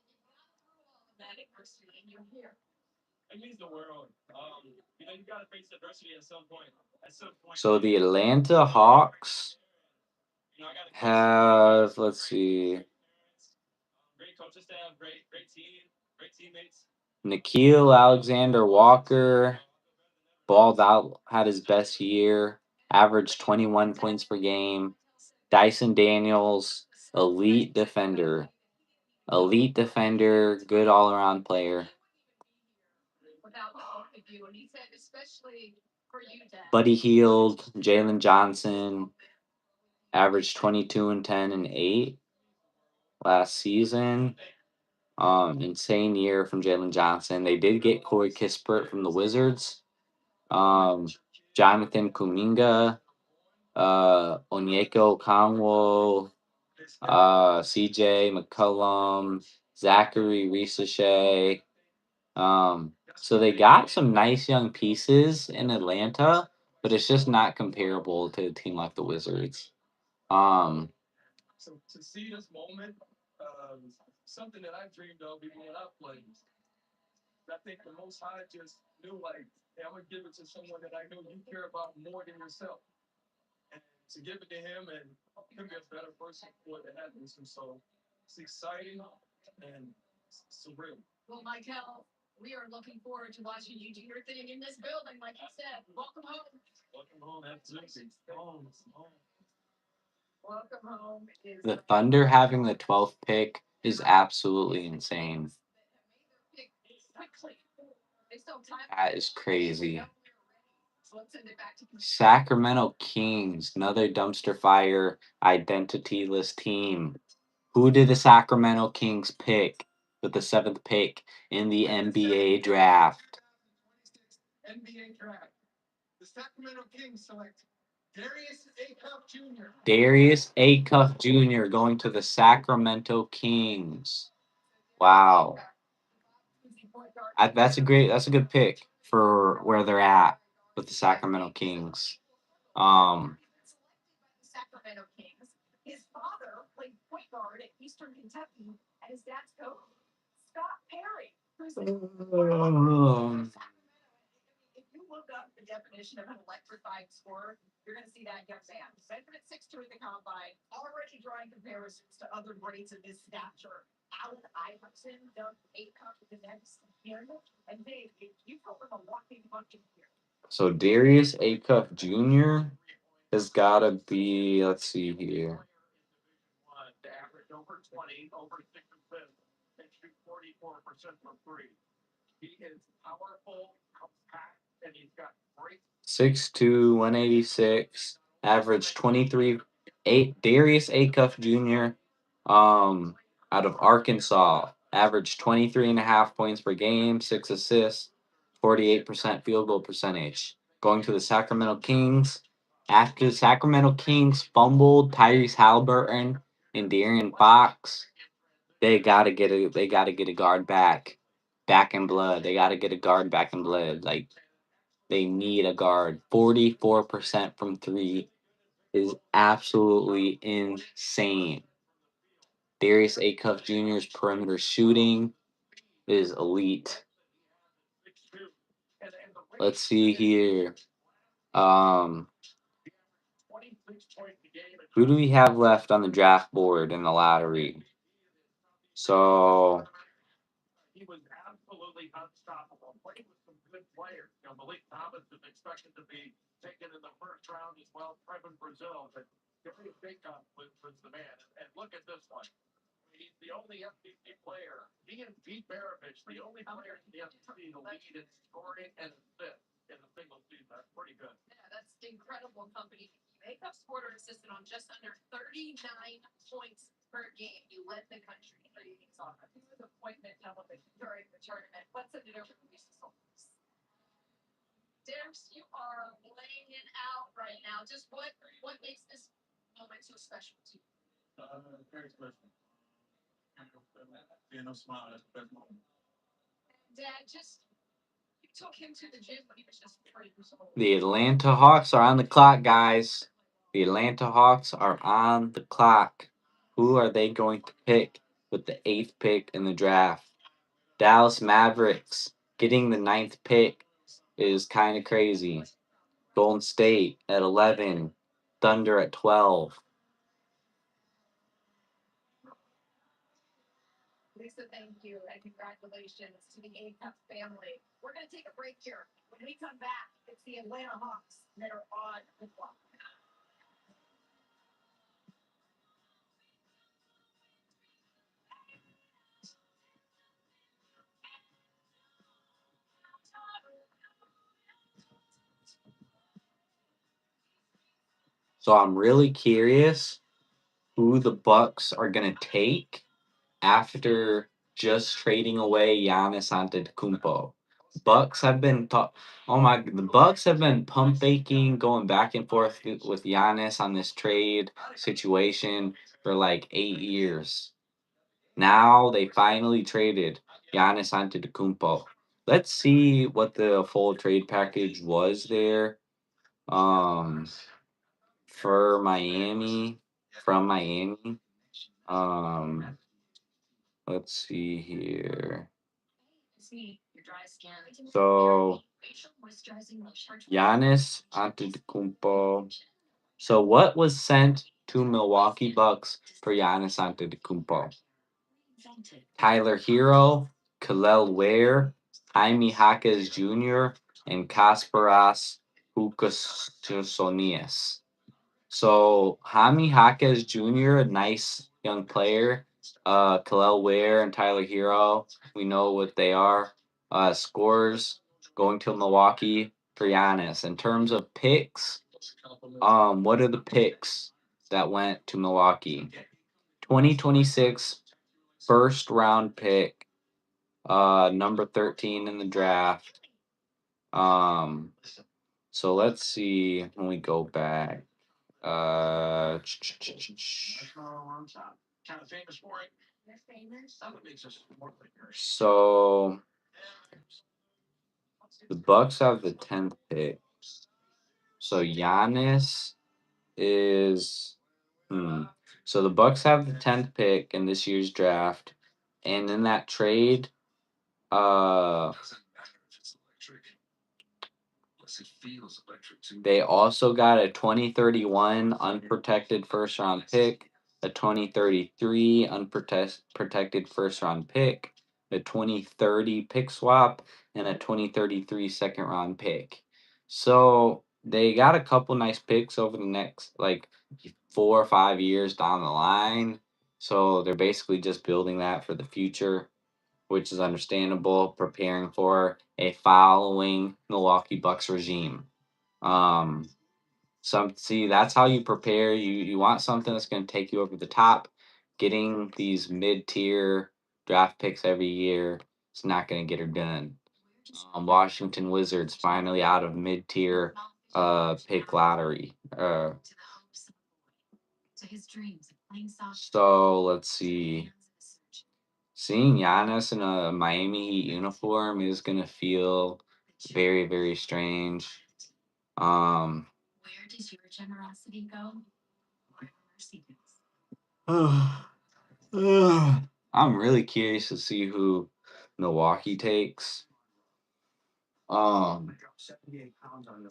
that adversity and you're here. So the Atlanta Hawks have, let's see, Nikhil Alexander Walker balled out, had his best year, averaged 21 points per game. Dyson Daniels, elite defender, good all around player. Without the both of you, and he said especially for you, Dad. Buddy Hield, Jalen Johnson, averaged 22 and 10 and 8 last season. Insane year from Jalen Johnson. They did get Corey Kispert from the Wizards. Jonathan Kuminga, Onyeka Okongwu, CJ McCollum, Zachary Risache. So they got some nice young pieces in Atlanta, but it's just not comparable to a team like the Wizards. Um, Well, Michael, we are looking forward to watching you do your thing in this building, like you said. Welcome home. Welcome home is the Thunder having the 12th pick is absolutely insane. pick quickly. They still have time. That is crazy. So let's send it back to Sacramento Kings, another dumpster fire, identityless team. Who did the Sacramento Kings pick with the 7th pick in the NBA draft? NBA draft. The Sacramento Kings select Darius Acuff Jr. Darius Acuff Jr. going to the Sacramento Kings. Wow. That's a good pick for where they're at with the Sacramento Kings. Sacramento Kings. His father played point guard at Eastern Kentucky, and his dad's coach, Scott Perry. Who's if you look up the definition of an electrifying scorer, you're going to see that young man. Measured at 6'2" at the combine, already drawing comparisons to other greats of his stature. Allen Iverson dubbed Acuff the next year. And Dave, you told him a walking bunch here. So Darius Acuff Jr. has got to be, let's see here. Average over 20, over 6 and shoot 44% from three. He is powerful, compact, and he's got great 6'2", 186, average 23, 8. Darius Acuff Jr. Out of Arkansas, averaged 23.5 points per game, 6 assists, 48% field goal percentage. Going to the Sacramento Kings. After the Sacramento Kings fumbled Tyrese Halliburton and De'Aaron Fox, they gotta get a guard back in blood. They gotta get a guard back in blood. Like, they need a guard. 44% from 3 is absolutely insane. Darius Acuff Jr.'s perimeter shooting is elite. Let's see here. Who do we have left on the draft board in the lottery? So He was absolutely unstoppable. Played with some good players. Malik Thomas is expected to be taken in the first round as well. Trevin Brazil, but Darius Acuff was the man. And look at this one. He's the only MVP player. He and Pete Maravich, the only player in the MVP to lead in scoring and assists in a single season. That's pretty good. Yeah, that's incredible company. Acuff scored or assisted on just under 39 points per game. You led the country. He was appointment television during the tournament. Let's send it over to Lisa Soltis. Darius, you are laying it out right now. Just what makes this moment so special to you? Very special. Seeing them smile, that's the best moment. Dad, just you took him to the gym when he was just 3 years old. The Atlanta Hawks are on the clock, guys. The Atlanta Hawks are on the clock. Who are they going to pick with the 8th pick in the draft? Dallas Mavericks getting the 9th pick is kind of crazy. Golden State at 11. Thunder at 12. Lisa, thank you, and congratulations to the ACUP family. We're going to take a break here. When we come back, it's the Atlanta Hawks that are on the clock. So I'm really curious who the Bucks are going to take after just trading away Giannis Antetokounmpo. Bucks have been the Bucks have been pump faking, going back and forth with Giannis on this trade situation for like 8 years. Now they finally traded Giannis Antetokounmpo. Let's see what the full trade package was there. For Miami, from Miami. Um, let's see here. So Giannis Antetokounmpo. So what was sent to Milwaukee Bucks for Giannis Antetokounmpo? Tyler Hero, Kalel Ware, Jaime Jaquez Jr., and Kasparas Hukasonias. So Jaime Jaquez Jr., a nice young player. Kalel Ware and Tyler Hero, we know what they are. Scores going to Milwaukee for Giannis. In terms of picks, what are the picks that went to Milwaukee? 2026 first round pick, number 13 in the draft. So let's see when we go back. Kind of famous for it. They're famous. That makes us more figures. So the Bucks have the 10th pick. So Giannis is So the Bucks have the 10th pick in this year's draft, and in that trade, they also got a 2031 unprotected first round pick, a 2033 unprotected first round pick, a 2030 pick swap, and a 2033 second round pick. So they got a couple nice picks over the next like 4 or 5 years down the line. So they're basically just building that for the future, which is understandable, preparing for a following Milwaukee Bucks regime. That's how you prepare. You want something that's going to take you over the top. Getting these mid tier draft picks every year is not going to get her done. Washington Wizards finally out of mid tier pick lottery. So let's see. Seeing Giannis in a Miami Heat uniform is gonna feel very, very strange. Um, I'm really curious to see who Milwaukee takes.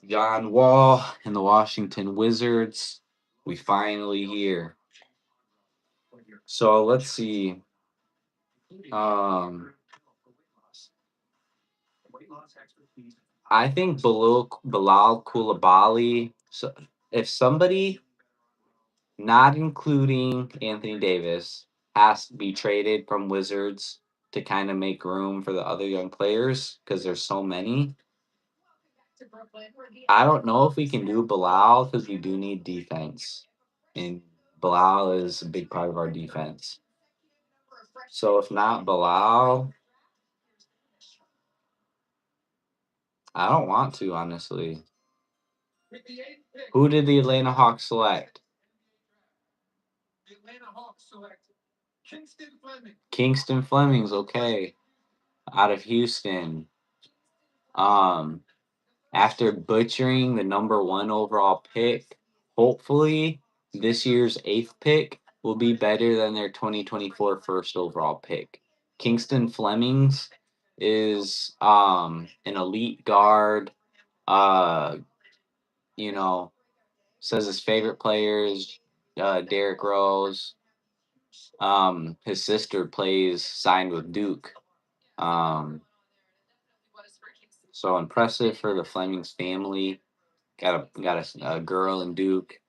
John Wall and the Washington Wizards. We finally here. So let's see. I think Bilal Koulibaly. So if somebody, not including Anthony Davis, has to be traded from Wizards to kind of make room for the other young players because there's so many. I don't know if we can do Bilal because we do need defense, and Bilal is a big part of our defense. So if not Bilal, I don't want to honestly. Who did the Atlanta Hawks select? The Atlanta Hawks selected Kingston Fleming. Kingston Fleming's okay. Out of Houston. After butchering the number 1 overall pick, hopefully this year's 8th pick will be better than their 2024 first overall pick. Kingston Flemings is an elite guard. You know, says his favorite player is Derrick Rose. His sister signed with Duke. So impressive for the Flemings family. Got a girl in Duke,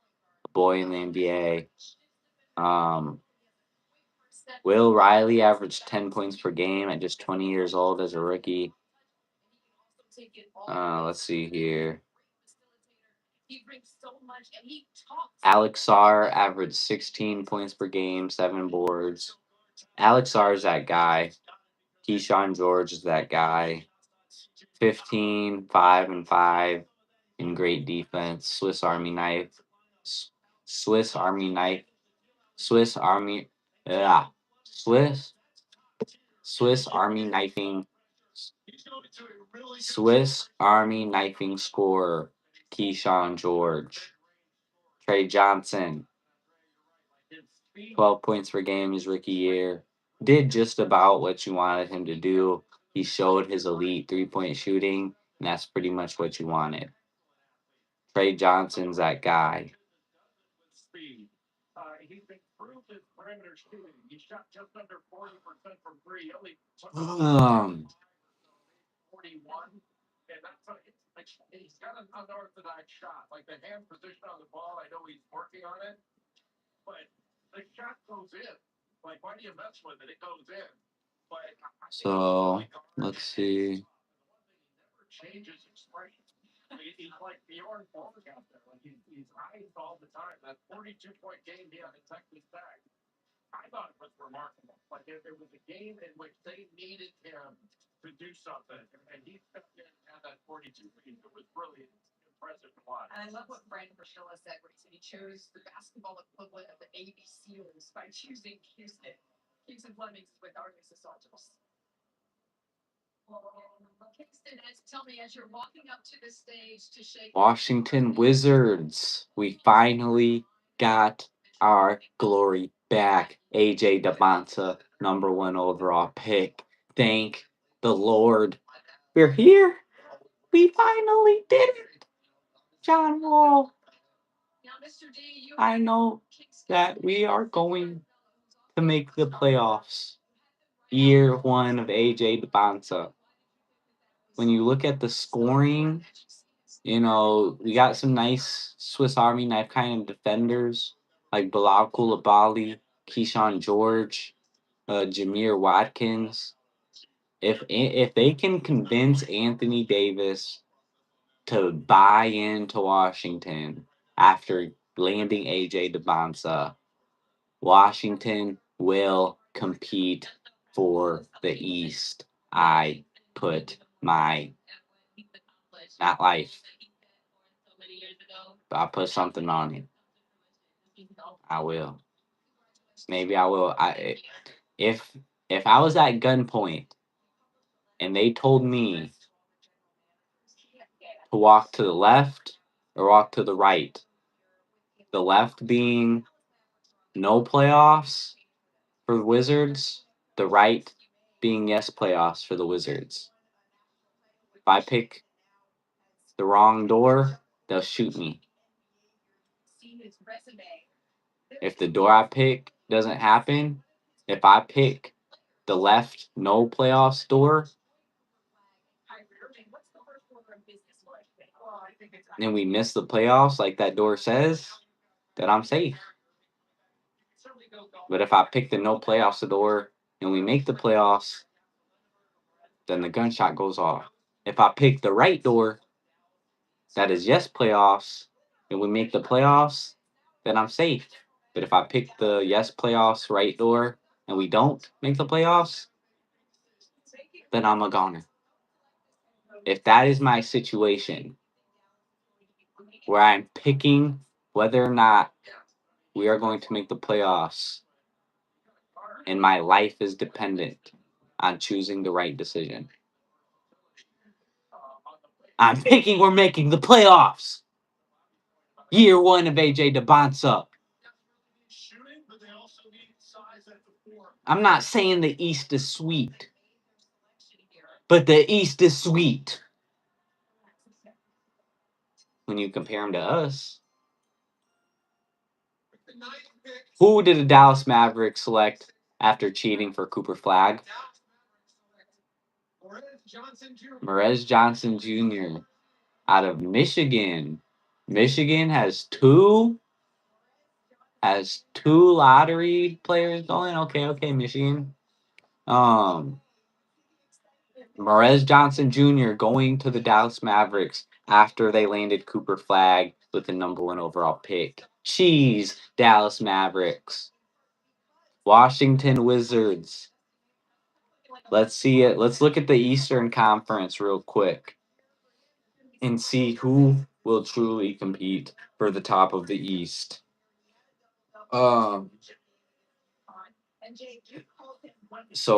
a boy in the NBA. Will Riley averaged 10 points per game at just 20 years old as a rookie. Let's see here. Alex Sarr averaged 16 points per game, 7 boards. Alex Sarr is that guy. Keyshawn George is that guy. 15, 5, and 5 in great defense. Swiss Army knife. Swiss Army knife. Swiss Army. Yeah. Swiss Army knifing. Swiss Army knifing scorer. Keyshawn George. Trey Johnson. 12 points per game his rookie year. Did just about what you wanted him to do. He showed his elite 3-point shooting, and that's pretty much what you wanted. Trey Johnson's that guy. He's improved his perimeter shooting. He shot just under 40% from three. Only 41. And that's he's got an unorthodox shot. Like the hand position on the ball, I know he's working on it, but the shot goes in. Like, why do you mess with it? It goes in. But So let's see. never changes expression. He's like Bjorn Borg out there. Like he's eyes all the time. That 42-point game he had at Texas Tech, I thought it was remarkable. Like if there was a game in which they needed him to do something, and he stepped in and had that 42 lead, it was really impressive to watch. And I love what Brian Fraschilla said when he said he chose the basketball equivalent of the Navy SEALs by choosing Houston. Houston Flemings with Artemis Assaultos. Kingston, tell me, as you're walking up to the stage to shake Washington Wizards. We finally got our glory back. AJ Debonta, number 1 overall pick. Thank the Lord. We're here. We finally did it. John Wall. Now, Mr. D, I know that we are going to make the playoffs. Year 1 of AJ Debonta. When you look at the scoring, we got some nice Swiss Army knife kind of defenders like Bilal Coulibaly, Keyshawn George, Jameer Watkins. If they can convince Anthony Davis to buy into Washington after landing AJ Debonta, Washington will compete for the East. I put my not life, but I put something on it. I will. Maybe I will. If I was at gunpoint and they told me to walk to the left or walk to the right, the left being no playoffs for the Wizards, the right being yes playoffs for the Wizards. If I pick the wrong door, they'll shoot me. If the door I pick doesn't happen, if I pick the left no playoffs door, and we miss the playoffs like that door says, then I'm safe. But if I pick the no playoffs door and we make the playoffs, then the gunshot goes off. If I pick the right door, that is yes playoffs, and we make the playoffs, then I'm safe. But if I pick the yes playoffs right door and we don't make the playoffs, then I'm a goner. If that is my situation, where I'm picking whether or not we are going to make the playoffs, and my life is dependent on choosing the right decision, I'm thinking we're making the playoffs. Year one of AJ DeBonsa. Shooting, but they also need size at the four. I'm not saying the East is sweet, but the East is sweet when you compare them to us. The ninth pick. Who did the Dallas Mavericks select after cheating for Cooper Flag? Morez Johnson Jr. Merez Johnson Jr. out of Michigan. Michigan has two lottery players going. Okay, Michigan. Merez Johnson Jr. going to the Dallas Mavericks after they landed Cooper Flag with the number 1 overall pick. Cheese, Dallas Mavericks. Washington Wizards. Let's see it. Let's look at the Eastern Conference real quick and see who will truly compete for the top of the East. So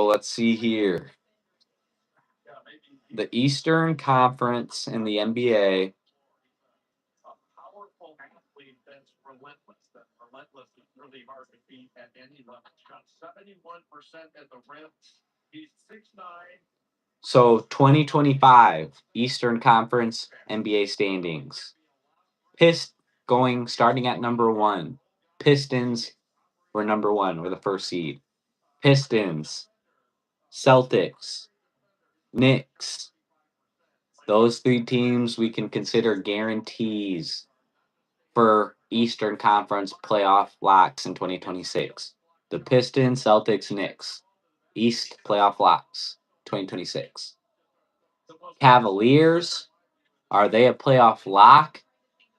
let's see here. The Eastern Conference in the NBA. A powerful athlete that's relentless. That relentless is really hard to beat at any level. Shot 71% at the rim. He's 6'9". So 2025 Eastern Conference NBA standings. Starting at number 1. Pistons were number 1, were the first seed. Pistons, Celtics, Knicks. Those 3 teams we can consider guarantees for Eastern Conference playoff locks in 2026. The Pistons, Celtics, Knicks. East playoff locks 2026. Cavaliers, are they a playoff lock?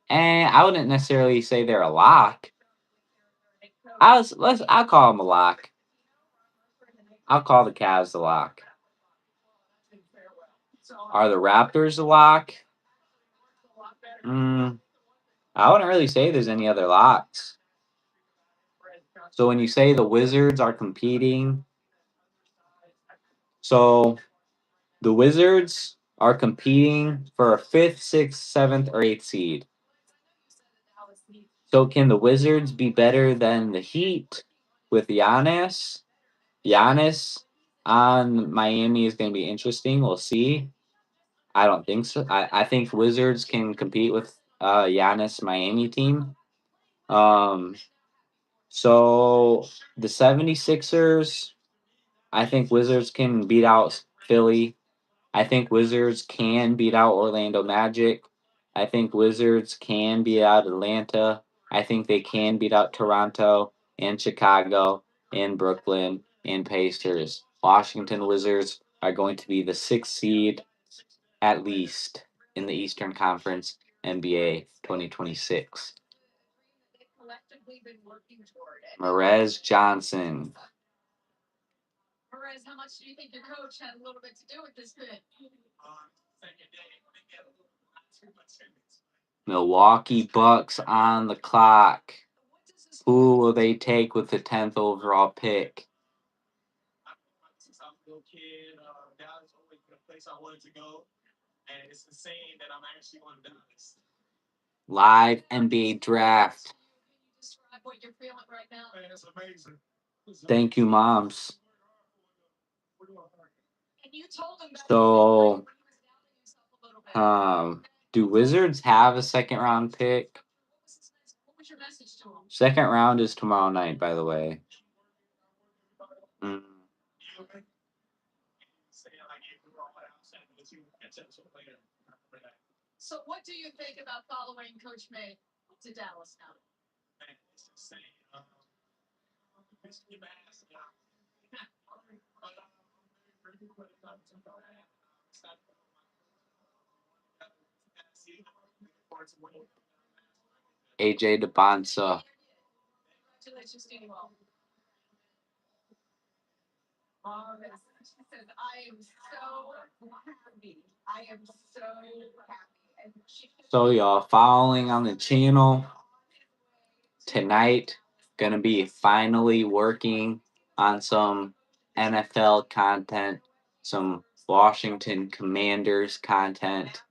And I wouldn't necessarily say they're a lock. I'll call them a lock. I'll call the Cavs a lock. Are the Raptors a lock? I wouldn't really say there's any other locks. So when you say the Wizards are competing, so the Wizards are competing for a 5th, 6th, 7th, or 8th seed. So can the Wizards be better than the Heat with Giannis? Giannis on Miami is going to be interesting. We'll see. I don't think so. I think Wizards can compete with Giannis Miami team. So the 76ers, I think Wizards can beat out Philly. I think Wizards can beat out Orlando Magic. I think Wizards can beat out Atlanta. I think they can beat out Toronto and Chicago and Brooklyn and Pacers. Washington Wizards are going to be the 6th seed at least in the Eastern Conference NBA 2026. Merez Johnson. Perez, how much do you think your coach had a little bit to do with this bid? Milwaukee Bucks on the clock. Who will they take with the 10th overall pick? Since I'm a little kid, Dallas always been a place I wanted to go. And it's insane that I'm actually going to Dallas. Live NBA draft. Describe what you're feeling right now. Man, it's amazing. Thank you, moms. And you told him that So, he was doubting himself a little bit. do Wizards have a 2nd round pick? What was your message to him? 2nd round is tomorrow night, by the way. So what do you think about following Coach May to Dallas now? It's insane. AJ DeBonsa. Congratulations to you all. She says, I am so happy. I am so happy. And So y'all following on the channel tonight, gonna be finally working on some NFL content, some Washington Commanders content.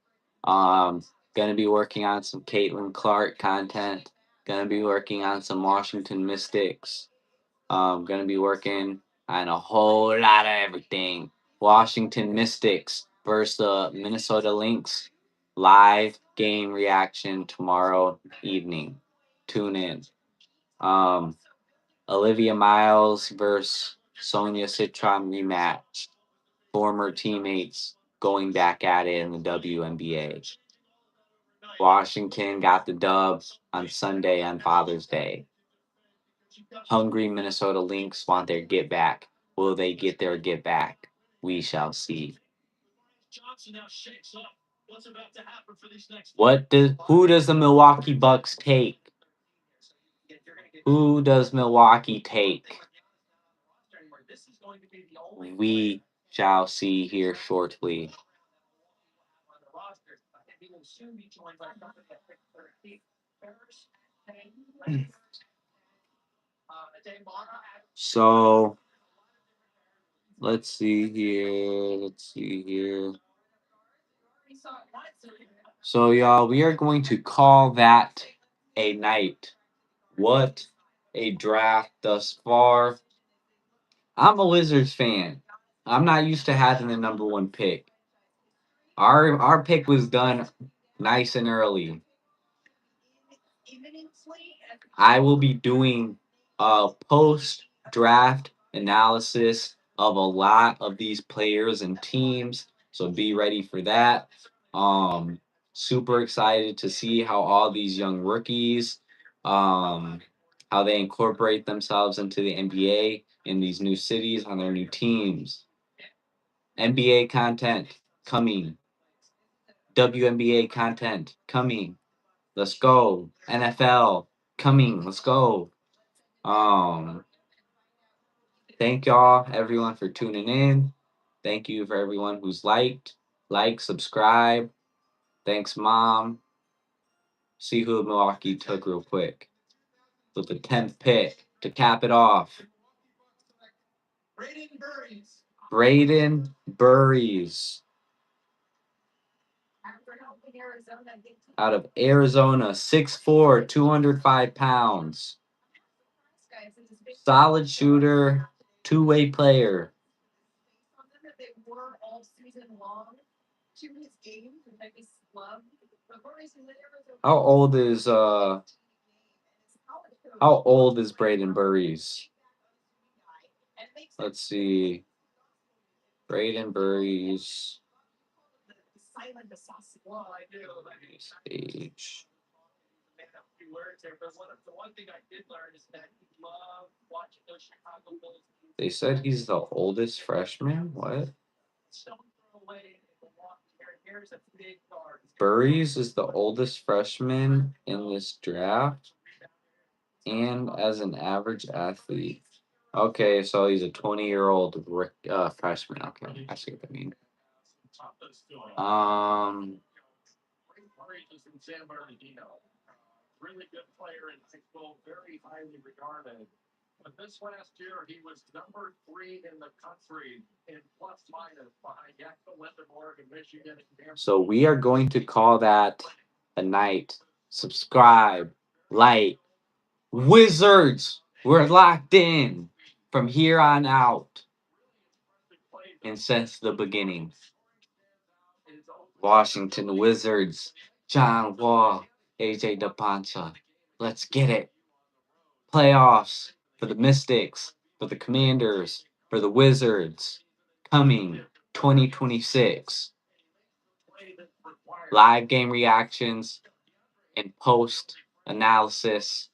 Gonna be working on some Caitlin Clark content. Gonna be working on some Washington Mystics. Gonna be working on a whole lot of everything. Washington Mystics versus the Minnesota Lynx. Live game reaction tomorrow evening. Tune in. Olivia Miles versus Sonia Citron rematch. Former teammates going back at it in the WNBA. Washington got the dub on Sunday on Father's Day. Hungry Minnesota Lynx want their get back. Will they get their get back? We shall see. Who does the Milwaukee Bucks take? Who does Milwaukee take? We shall see here shortly. So let's see here. So y'all, we are going to call that a night. What a draft thus far. I'm a Wizards fan. I'm not used to having the number one pick. Our pick was done nice and early. I will be doing a post draft analysis of a lot of these players and teams, so be ready for that. Super excited to see how all these young rookies, how they incorporate themselves into the NBA in these new cities on their new teams. NBA content coming. WNBA content coming. Let's go. NFL coming. Let's go. Thank y'all, everyone, for tuning in. Thank you for everyone who's like, subscribe. Thanks, Mom. See who Milwaukee took real quick with the 10th pick to cap it off. Braden Burries. Out of Arizona, 6'4", 205 pounds. Solid shooter, two-way player. How old is Braden Burries? Let's see. Braden Burries. Age. They said he's the oldest freshman? What? Burries is the oldest freshman in this draft and as an average athlete. Okay, so he's a 20-year-old freshman. Okay, I see what that means. Really good player in high school, very highly regarded. But this last year, he was number 3 in the country in plus minus behind Jackson, Lindenborg, and Michigan. So we are going to call that a night. Subscribe, like, Wizards. We're locked in from here on out. And since the beginning. Washington Wizards, John Wall, AJ DePoncha. Let's get it. Playoffs for the Mystics, for the Commanders, for the Wizards. Coming 2026. Live game reactions and post analysis,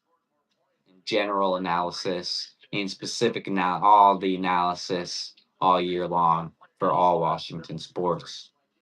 general analysis, and specific all the analysis all year long for all Washington sports.